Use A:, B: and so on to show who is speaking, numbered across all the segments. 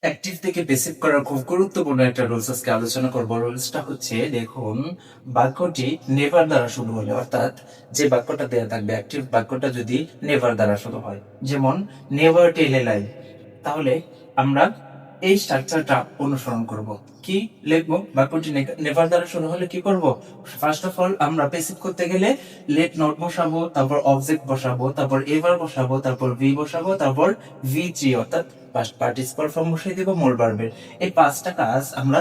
A: Active থেকে basic করার খুব গুরুত্বপূর্ণ একটা রুলস আজকে আলোচনা করব। রুলসটা হচ্ছে, দেখুন, বাক্যটি নেভার দ্বারা শুরু হলে, অর্থাৎ যে বাক্যটা দেয়া থাকবে অ্যাক্টিভ বাক্যটা যদি নেভার দ্বারা শুরু হয়, যেমন নেভার টেল এ লাই, তাহলে আমরা এই স্ট্রাকচারটা অনুসরণ করব। কি লিখবো? বাক্যটি নেভার দ্বারা শুরু হলে কি করব? ফার্স্ট অফ অল আমরা বেসিক করতে গেলে লেট নট বসাবো, তারপর অবজেক্ট বসাবো, তারপর এভার বসাবো, তারপর ভি বসাবো, তারপর ভি থ্রি অর্থাৎ পাস্ট পার্টিসিপাল ফর্ম বসিয়ে দেবো মূল ভার্বের। এই পাঁচটা কাজ আমরা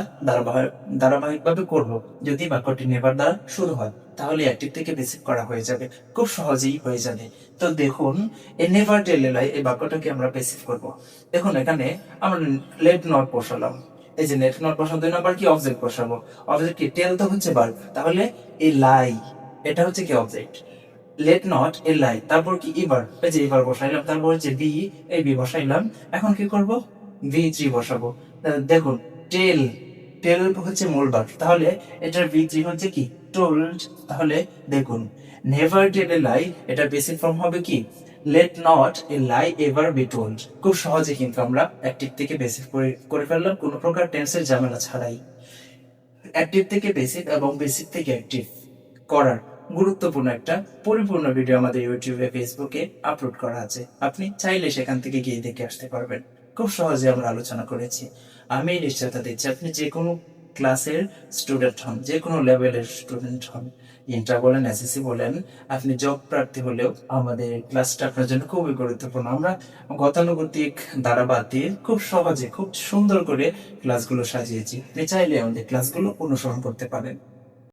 A: ধারাবাহিকভাবে করব। যদি বাক্যটি নেভার দ্বারা শুরু হয় তাহলে অ্যাক্টিভ থেকে বেসিক করা হয়ে যাবে, খুব সহজেই হয়ে যাবে। তো দেখুন, এই নেভার টেল এ লাই এই বাক্যটাকে আমরা বেসিক করব। দেখুন, এখানে আমরা লেট নট বসালাম। এই যে লেট নট বসাবো, 2 নম্বর কি অবজেক্ট বসাবো। অবজেক্ট কি? টেল তো হচ্ছে ভার্ব, তাহলে এই লাই এটা হচ্ছে কি অবজেক্ট। লেট নট এ লাই, তারপর কি ইভার, এই যে ইভার বসাইলাম, তারপর হচ্ছে বি, এই বি বসাইলাম। এখন কি করব? ভি থ্রি বসাবো। দেখুন, টেল, টেল হচ্ছে মূল ভার্ব, তাহলে এটার ভি থ্রি হচ্ছে কি? টোল্ড। তাহলে দেখুন, নেভার টেল এ লাই এটা বেসিক ফর্ম হবে কি? Let not a lie ever be told. খুব সহজে কিন্তু আমরা অ্যাক্টিভ থেকে বেসিক করে ফেললাম, কোনো প্রকার টেন্সের ঝামেলা ছাড়াই। অ্যাক্টিভ থেকে বেসিক এবং বেসিক থেকে অ্যাক্টিভ করার গুরুত্বপূর্ণ একটা পরিপূর্ণ ভিডিও আমাদের ইউটিউবে, ফেসবুকে আপলোড করা আছে। আপনি চাইলে সেখান থেকে গিয়ে দেখে আসতে পারবেন। খুব সহজে আমরা আলোচনা করেছি। আমি নিশ্চয়তা দিচ্ছি, আপনি যে কোনো ক্লাসের স্টুডেন্ট হন, যে কোনো লেভেলের স্টুডেন্ট হন, ইন্টার বলেন, এসএসসি বলেন, আপনি জব প্রার্থী হলেও আমাদের ক্লাসটা আপনার জন্য খুবই গুরুত্বপূর্ণ। আমরা গতানুগতিক ধারা বাদ দিয়ে খুব সহজে, খুব সুন্দর করে ক্লাসগুলো সাজিয়েছি। আপনি চাইলে আমাদের ক্লাসগুলো অনুসরণ করতে পারেন।